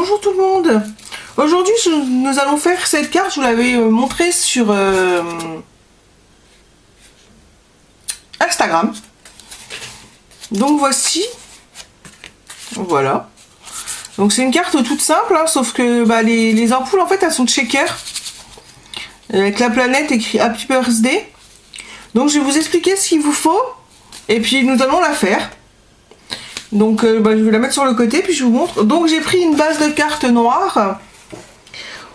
Bonjour tout le monde. Aujourd'hui nous allons faire cette carte, je vous l'avais montrée sur Instagram. Donc voici. Voilà. Donc c'est une carte toute simple, hein, sauf que les ampoules en fait elles sont de shaker. Avec la planète écrit Happy Birthday. Donc je vais vous expliquer ce qu'il vous faut. Et puis nous allons la faire. Donc je vais la mettre sur le côté puis je vous montre. Donc j'ai pris une base de carte noire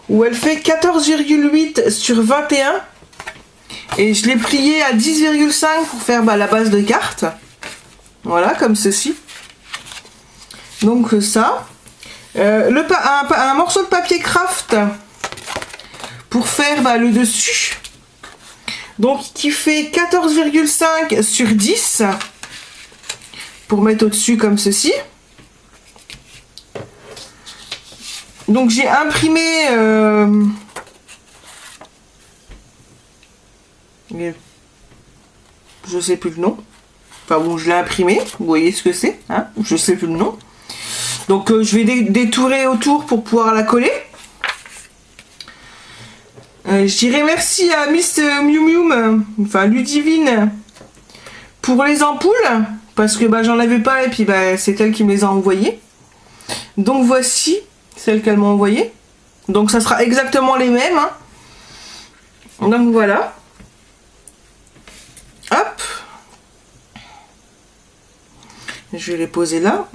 où elle fait 14,8 sur 21 et je l'ai pliée à 10,5 pour faire la base de carte. Voilà, comme ceci. Donc ça. Un morceau de papier craft pour faire le dessus. Donc qui fait 14,5 sur 10. Pour mettre au-dessus comme ceci. Donc j'ai imprimé je sais plus le nom. Enfin bon, je l'ai imprimé, vous voyez ce que c'est, hein, je sais plus le nom. Donc je vais détourer autour pour pouvoir la coller. Je dirais merci à Miss Miu Miu, enfin Ludivine, pour les ampoules. Parce que j'en avais pas et puis c'est elle qui me les a envoyées. Donc voici celles qu'elle m'a envoyées. Donc ça sera exactement les mêmes. Hein. Donc voilà. Hop. Je vais les poser là.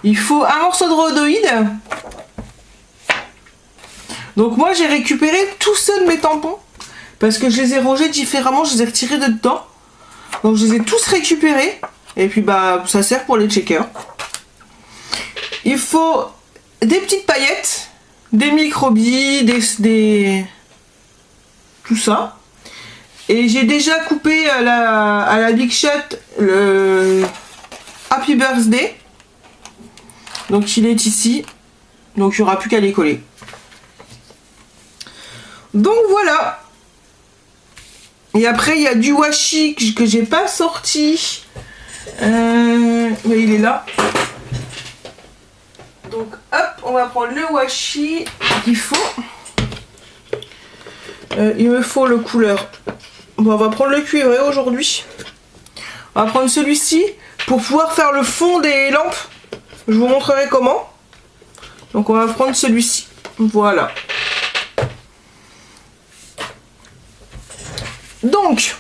Il faut un morceau de rhodoïde. Donc moi j'ai récupéré tous ceux de mes tampons. Parce que je les ai rangés différemment, je les ai retirés de dedans. Donc je les ai tous récupérés. Et puis ça sert pour les checkers. Il faut des petites paillettes, des microbilles, tout ça. Et j'ai déjà coupé à la Big Shot le Happy Birthday. Donc il est ici. Donc il n'y aura plus qu'à les coller. Donc voilà. Et après il y a du washi que j'ai pas sorti. Mais il est là. Donc hop, on va prendre le washi qu'il faut. Il me faut le couleur. Bon, on va prendre le cuivré aujourd'hui. On va prendre celui-ci pour pouvoir faire le fond des lampes. Je vous montrerai comment. Donc on va prendre celui-ci. Voilà. Donc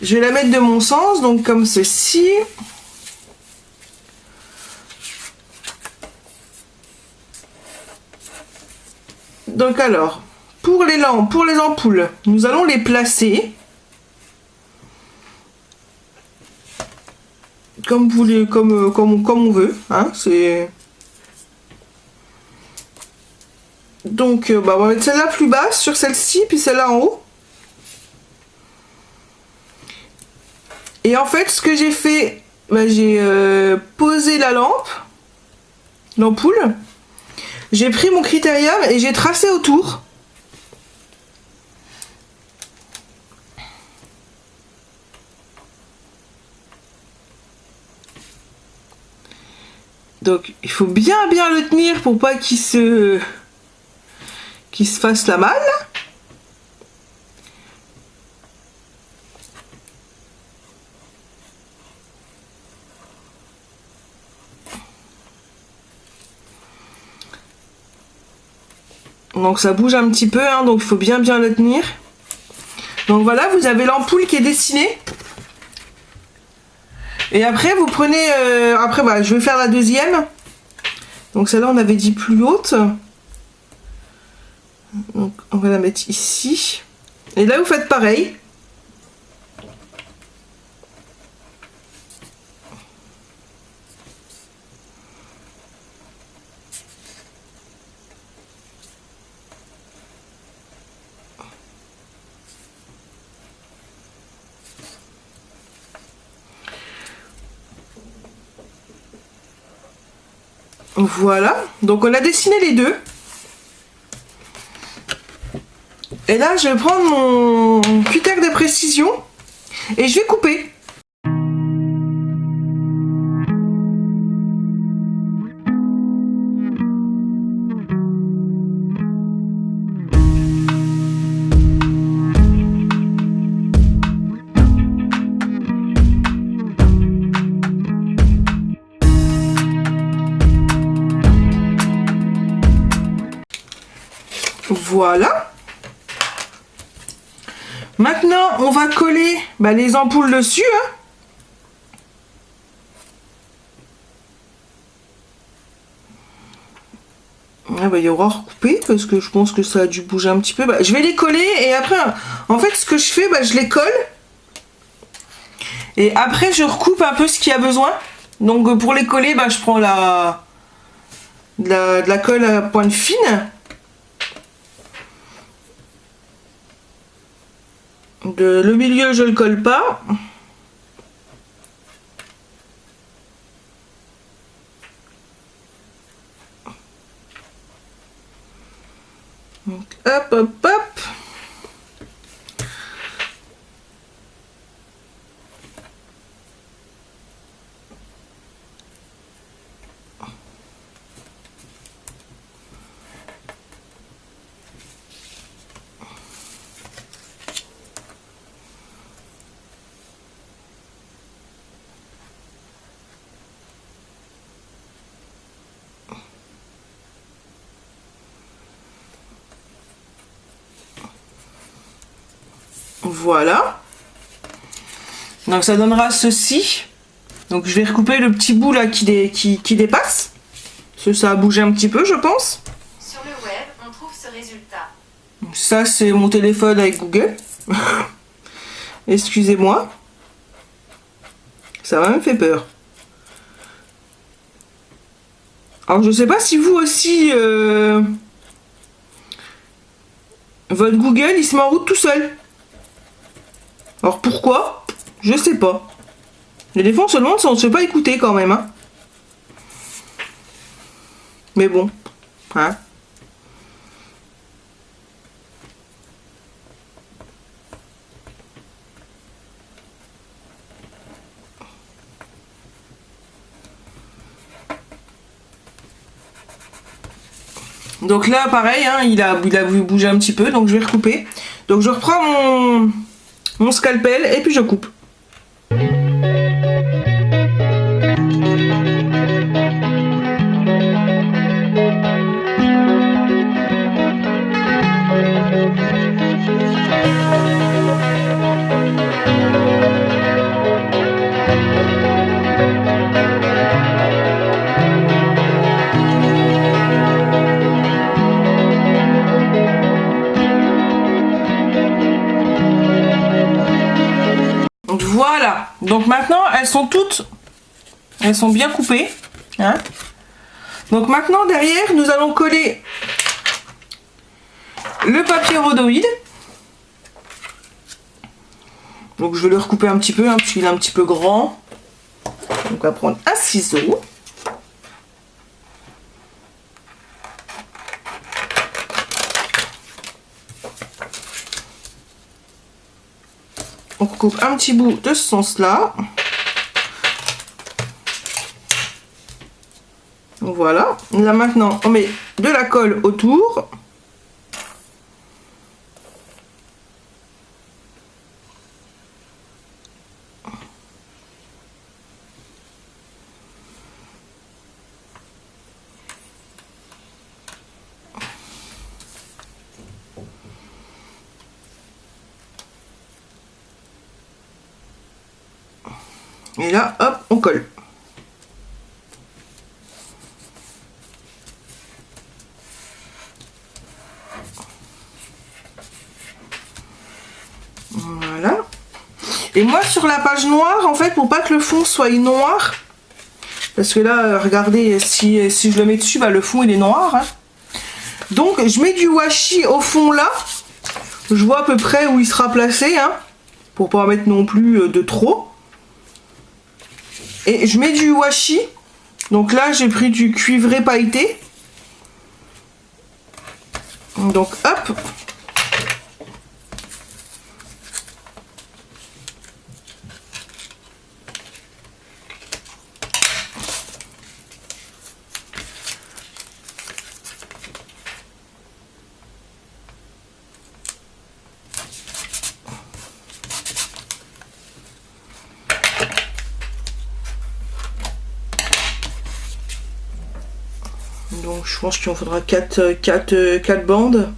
je vais la mettre de mon sens, donc comme ceci. Donc alors, pour les lampes, pour les ampoules, nous allons les placer comme vous voulez, comme on veut. Hein, c'est donc on va mettre celle-là plus basse sur celle-ci, puis celle-là en haut. Et en fait, ce que j'ai fait, j'ai posé la lampe, l'ampoule. J'ai pris mon critérium et j'ai tracé autour. Donc, il faut bien le tenir pour pas qu'il se fasse la malle. Donc ça bouge un petit peu, hein, donc il faut bien le tenir. Donc voilà, vous avez l'ampoule qui est dessinée. Et après vous prenez, je vais faire la deuxième. Donc celle-là on avait dit plus haute. Donc on va la mettre ici. Et là vous faites pareil. Voilà, donc on a dessiné les deux. Et là, je vais prendre mon cutter de précision et je vais couper. Voilà. Maintenant, on va coller les ampoules dessus. Hein. Ah il y aura recoupé parce que je pense que ça a dû bouger un petit peu. Je vais les coller et après, en fait, ce que je fais, je les colle. Et après, je recoupe un peu ce qu'il y a besoin. Donc, pour les coller, je prends de la colle à pointe fine. Le milieu, je le colle pas. Donc, hop, hop, hop. Voilà. Donc ça donnera ceci. Donc je vais recouper le petit bout là qui dépasse. Parce que ça a bougé un petit peu, je pense. Sur le web, on trouve ce résultat. Ça, c'est mon téléphone avec Google. Excusez-moi. Ça m'a même fait peur. Alors je sais pas si vous aussi... votre Google, il se met en route tout seul. Alors pourquoi? Je sais pas. Mais des fois on se demande si on ne se fait pas écouter quand même. Hein. Mais bon. Hein. Donc là pareil, hein, il a bougé un petit peu, donc je vais recouper. Donc je reprends mon scalpel et puis je coupe. Voilà, donc maintenant elles sont bien coupées. Hein. Donc maintenant derrière nous allons coller le papier rhodoïde. Donc je vais le recouper un petit peu parce qu'il est un petit peu grand. Donc on va prendre un ciseau. On recoupe un petit bout de ce sens-là. Voilà. Là maintenant, on met de la colle autour. Et là, hop, on colle. Voilà. Et moi, sur la page noire, en fait, pour pas que le fond soit noir, parce que là, regardez, si je le mets dessus, le fond, il est noir. Hein. Donc, je mets du washi au fond là. Je vois à peu près où il sera placé, hein, pour pas en mettre non plus de trop. Et je mets du washi. Donc là, j'ai pris du cuivré pailleté. Donc, hop. Donc je pense qu'il en faudra 4 bandes.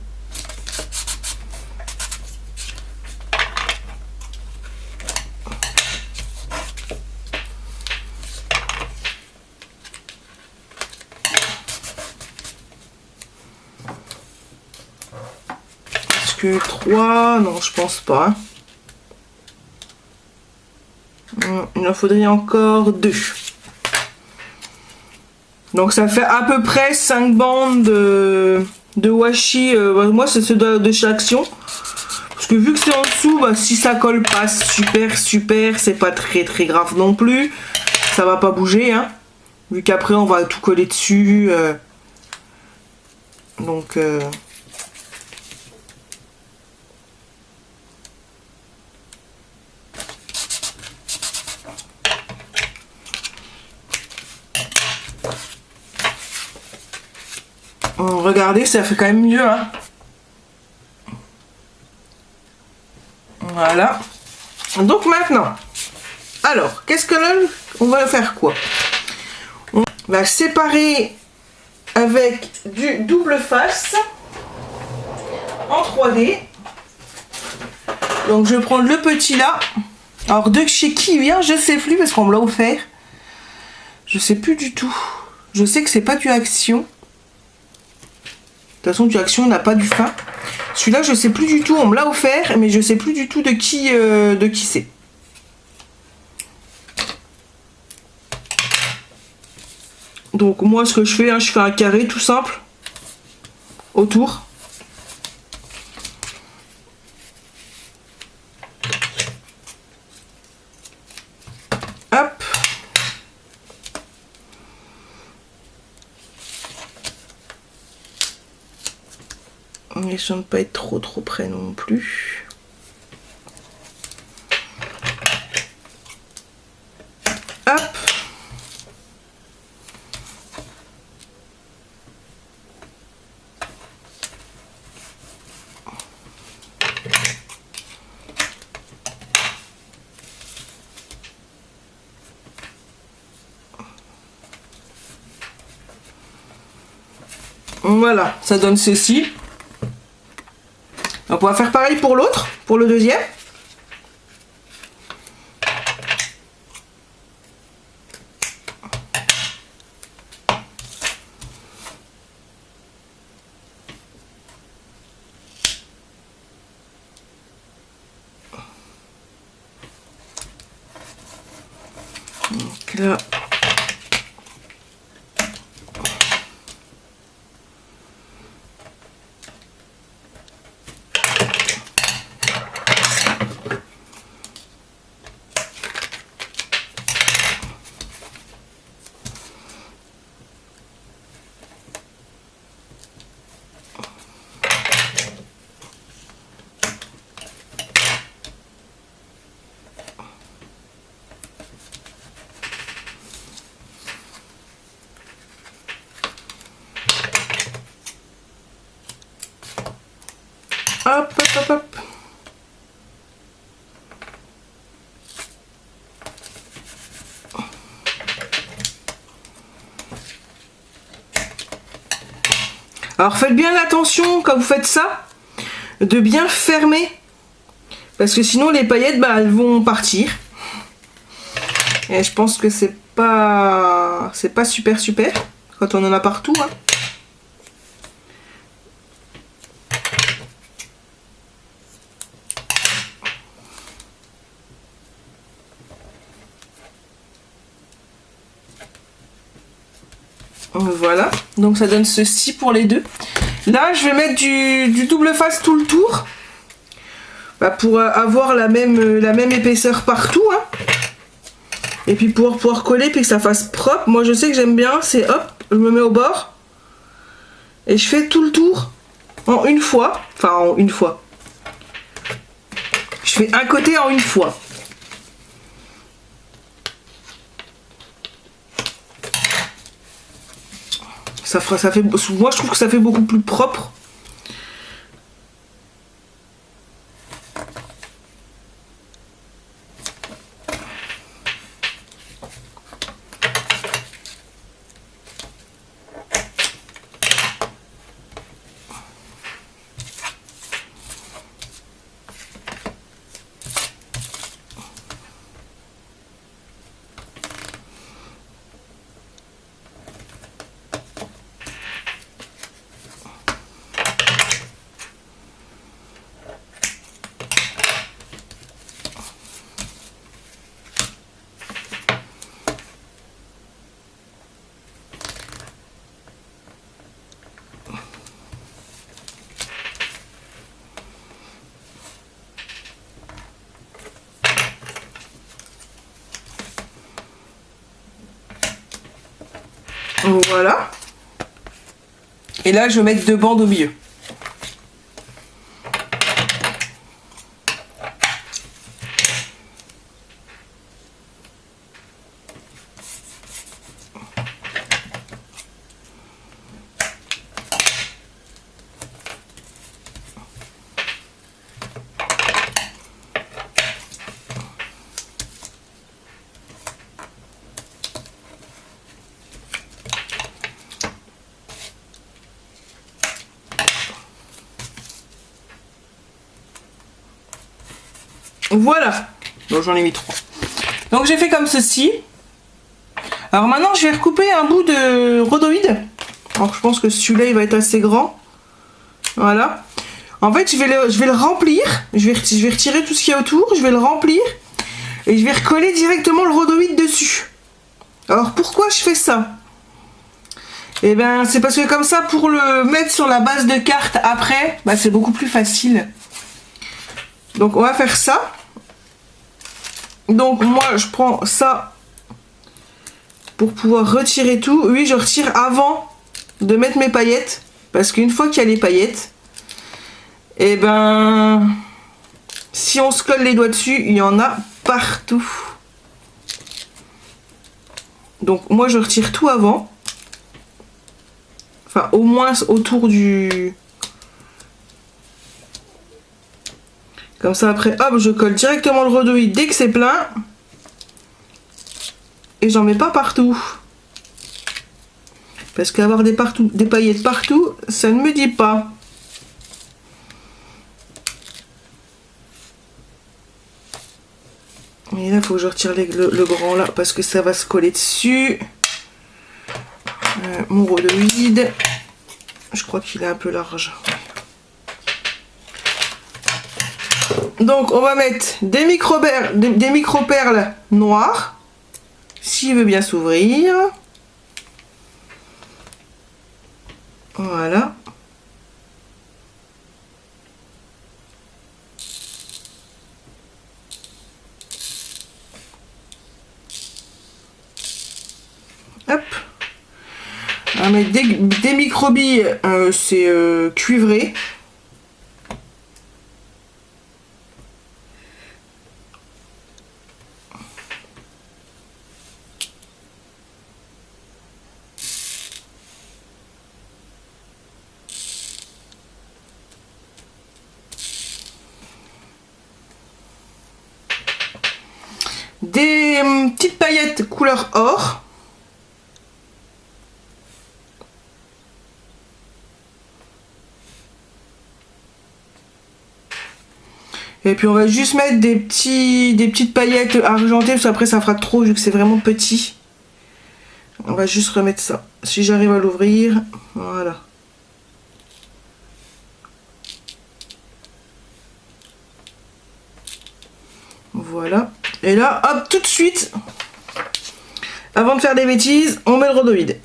que 3, non, je pense pas. Il en faudrait encore 2. Donc ça fait à peu près 5 bandes de washi. Moi c'est ceux de chez Action. Parce que vu que c'est en dessous, bah, si ça colle pas, super, c'est pas très grave non plus. Ça va pas bouger, hein. Vu qu'après on va tout coller dessus. Donc... regardez, ça fait quand même mieux, hein. Voilà. Donc maintenant, alors, qu'est-ce que là, on va faire quoi? On va séparer avec du double face en 3D. Donc je vais prendre le petit là. Alors de chez qui il vient, je sais plus parce qu'on me l'a offert. Je sais plus du tout. Je sais que c'est pas du Action. De toute façon, du Action, on n'a pas du fin. Celui-là, je sais plus du tout. On me l'a offert, mais je sais plus du tout de qui c'est. Donc moi, ce que je fais, hein, je fais un carré tout simple autour. Hop. On essaie de pas être trop près non plus. Hop. Voilà, ça donne ceci. Donc on va faire pareil pour l'autre, pour le deuxième. Donc là. Hop, hop, hop, hop. Alors faites bien attention quand vous faites ça, de bien fermer, parce que sinon les paillettes, bah, elles vont partir. Et je pense que c'est pas super quand on en a partout, hein. Voilà, donc ça donne ceci pour les deux. Là, je vais mettre du double face tout le tour, bah, pour avoir la même épaisseur partout, hein. Et puis pour pouvoir coller puis que ça fasse propre. Moi, je sais que j'aime bien, c'est hop, je me mets au bord et je fais tout le tour en une fois. Enfin, en une fois. Je fais un côté en une fois. Moi je trouve que ça fait beaucoup plus propre. Voilà. Et là, je vais mettre 2 bandes au milieu. Voilà. Bon, j'en ai mis 3. Donc j'ai fait comme ceci. Alors maintenant je vais recouper un bout de rhodoïde. Alors je pense que celui-là il va être assez grand. Voilà. En fait je vais le remplir. Je vais retirer tout ce qu'il y a autour. Je vais le remplir. Et je vais recoller directement le rhodoïde dessus. Alors pourquoi je fais ça? Eh ben c'est parce que comme ça pour le mettre sur la base de carte après, bah, c'est beaucoup plus facile. Donc on va faire ça. Donc moi je prends ça pour pouvoir retirer tout. Oui, je retire avant de mettre mes paillettes. Parce qu'une fois qu'il y a les paillettes, et ben si on se colle les doigts dessus, il y en a partout. Donc moi je retire tout avant. Enfin au moins autour du... Comme ça après, hop, je colle directement le rhodoïde dès que c'est plein. Et j'en mets pas partout. Parce qu'avoir des paillettes partout, ça ne me dit pas. Et là, il faut que je retire le grand là, parce que ça va se coller dessus. Mon rhodoïde. Je crois qu'il est un peu large. Donc on va mettre des micro-perles noires, s'il veut bien s'ouvrir. Voilà. Hop. On va mettre des micro-billes, c'est cuivré. Des petites paillettes couleur or. Et puis on va juste mettre des petites paillettes argentées, parce qu'après ça fera trop vu que c'est vraiment petit. On va juste remettre ça. Si j'arrive à l'ouvrir, voilà. Voilà. Et là, hop, tout de suite, avant de faire des bêtises, on met le rhodoïde.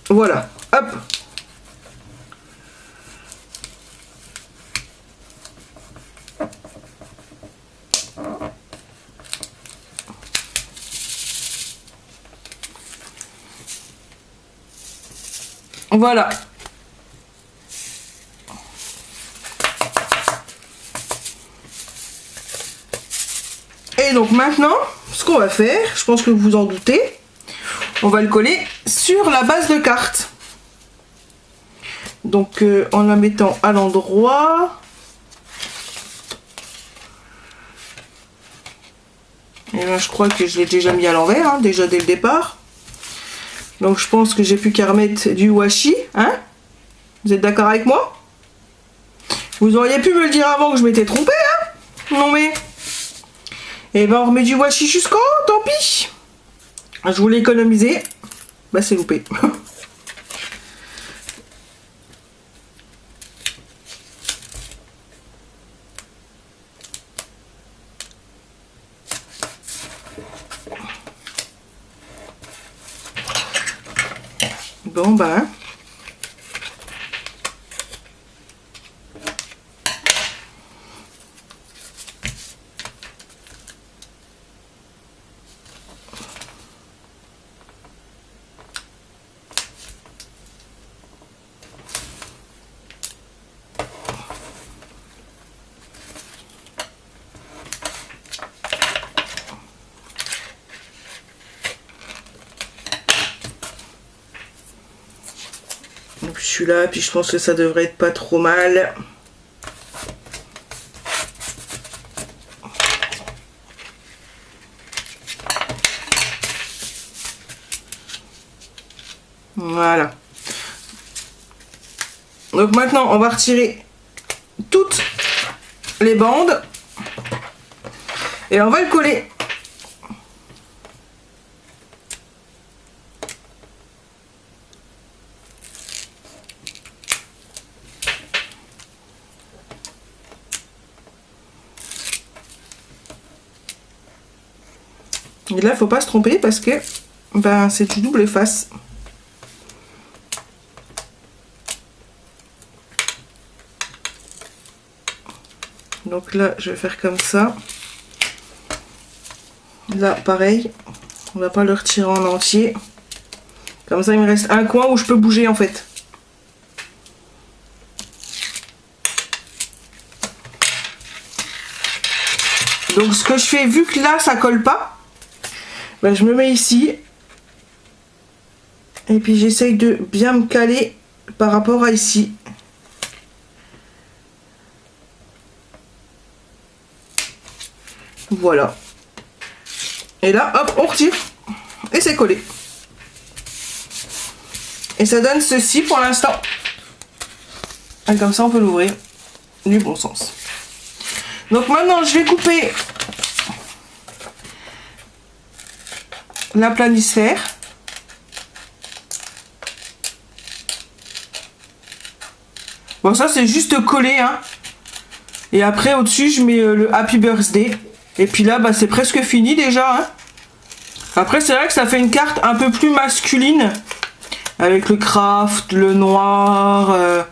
Voilà, hop. Voilà. Et donc maintenant, ce qu'on va faire, je pense que vous vous en doutez, on va le coller sur la base de carte. Donc en la mettant à l'endroit. Et là je crois que je l'ai déjà mis à l'envers, hein, déjà dès le départ. Donc je pense que j'ai plus qu'à remettre du washi, hein. Vous êtes d'accord avec moi? Vous auriez pu me le dire avant que je m'étais trompée, hein. Non mais... Et ben on remet du washi jusqu'en haut, tant pis. Je voulais économiser. Bah c'est loupé. Bon bah... spatula, puis je pense que ça devrait être pas trop mal. Voilà. Donc maintenant, on va retirer toutes les bandes et on va le coller. Et là, il faut pas se tromper parce que ben, c'est du double face. Donc là, je vais faire comme ça. Là, pareil. On va pas le retirer en entier. Comme ça, il me reste un coin où je peux bouger en fait. Donc ce que je fais, vu que là, ça colle pas, ben, je me mets ici. Et puis j'essaye de bien me caler par rapport à ici. Voilà. Et là, hop, on retire. Et c'est collé. Et ça donne ceci pour l'instant. Et comme ça, on peut l'ouvrir du bon sens. Donc maintenant, je vais couper la planisphère. Bon, ça, c'est juste collé, hein. Et après, au-dessus, je mets le Happy Birthday. Et puis là, bah, c'est presque fini déjà, hein. Après, c'est vrai que ça fait une carte un peu plus masculine. Avec le craft, le noir.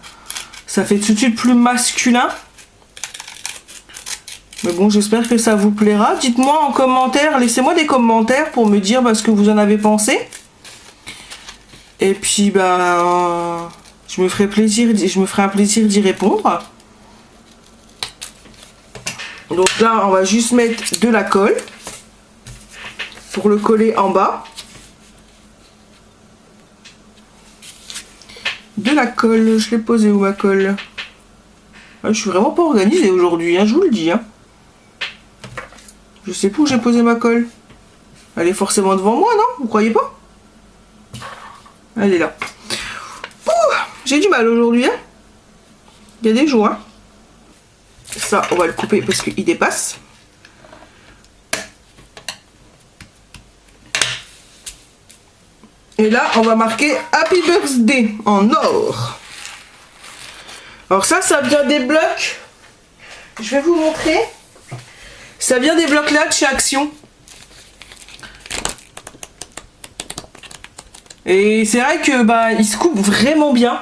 Ça fait tout de suite plus masculin. Mais bon, j'espère que ça vous plaira. Dites-moi en commentaire, laissez-moi des commentaires pour me dire ce que vous en avez pensé. Et puis, bah, je me ferai un plaisir d'y répondre. Donc là, on va juste mettre de la colle pour le coller en bas. De la colle, je l'ai posée où ma colle? Ah, je suis vraiment pas organisée aujourd'hui, hein, je vous le dis. Hein. Je sais plus où j'ai posé ma colle. Elle est forcément devant moi, non? Vous croyez pas? Elle est là. J'ai du mal aujourd'hui. Hein. Il y a des jours. Hein. Ça, on va le couper parce qu'il dépasse. Et là, on va marquer Happy Birthday en or. Alors ça vient des blocs. Je vais vous montrer. Ça vient des blocs là de chez Action. Et c'est vrai que bah il se coupe vraiment bien.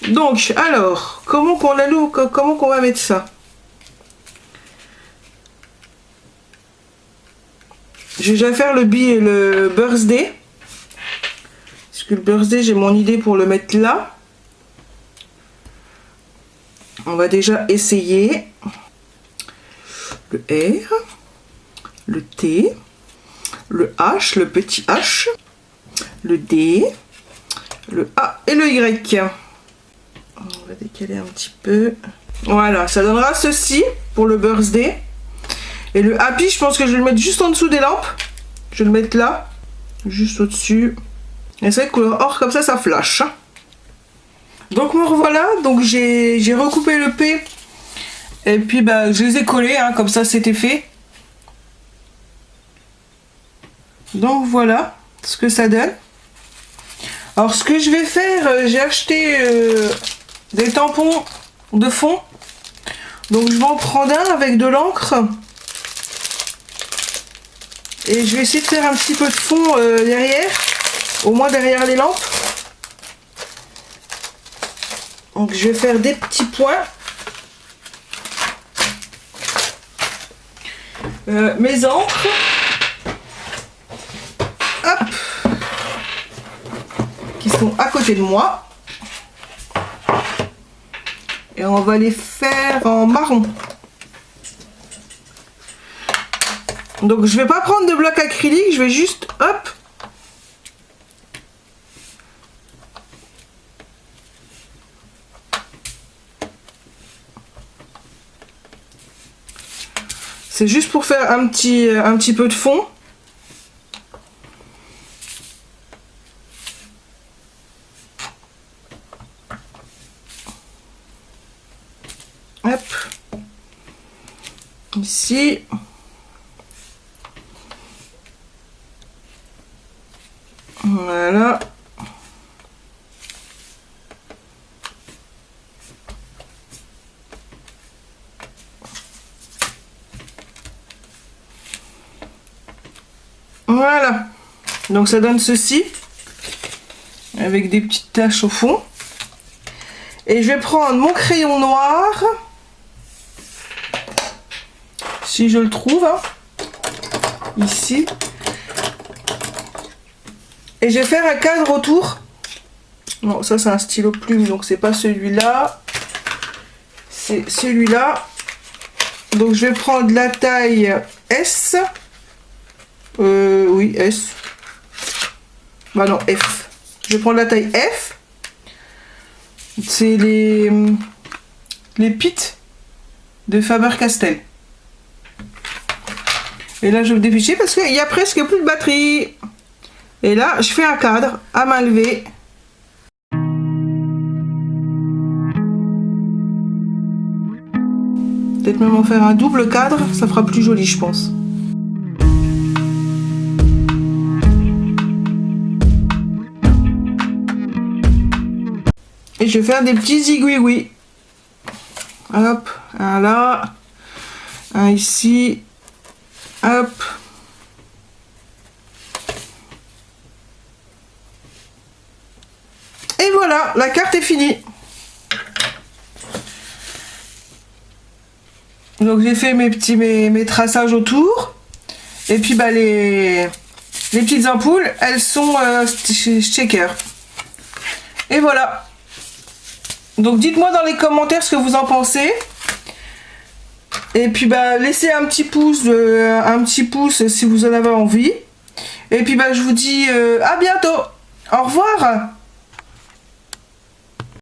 Donc, alors, comment qu'on va mettre ça? Je vais déjà faire le birthday. Parce que le birthday, j'ai mon idée pour le mettre là. On va déjà essayer. Le R, le T, le H, le petit H, le D, le A et le Y. On va décaler un petit peu. Voilà, ça donnera ceci pour le birthday. Et le happy, je pense que je vais le mettre juste en dessous des lampes. Je vais le mettre là, juste au-dessus. Et c'est vrai que couleur or, comme ça flash. Donc me revoilà, donc j'ai recoupé le P. Et puis bah, je les ai collés, hein, comme ça c'était fait. Donc voilà ce que ça donne. Alors ce que je vais faire, j'ai acheté des tampons de fond. Donc je vais en prendre un avec de l'encre. Et je vais essayer de faire un petit peu de fond derrière. Au moins derrière les lampes. Donc je vais faire des petits points. Mes encres. Hop. Qui sont à côté de moi. Et on va les faire en marron. Donc je vais pas prendre de bloc acrylique, je vais juste hop C'est juste pour faire un petit peu de fond. Hop. Ici. Voilà. Voilà. Donc ça donne ceci. Avec des petites taches au fond. Et je vais prendre mon crayon noir. Si je le trouve. Hein, ici. Et je vais faire un cadre autour. Non, ça c'est un stylo plume, donc c'est pas celui-là. C'est celui-là. Donc je vais prendre la taille S. Oui, S. Bah non, F. Je vais prendre la taille F. C'est les pits de Faber-Castell. Et là, je vais me dépêcher parce qu'il y a presque plus de batterie. Et là, je fais un cadre à main levée. Peut-être même en faire un double cadre, ça fera plus joli, je pense. Et je vais faire des petits zigouigouis. Hop, un là, un ici, hop. Et voilà, la carte est finie. Donc j'ai fait mes traçages autour. Et puis bah les petites ampoules, elles sont stickers. Et voilà. Donc dites-moi dans les commentaires ce que vous en pensez. Et puis bah laissez un petit pouce si vous en avez envie. Et puis bah je vous dis à bientôt. Au revoir.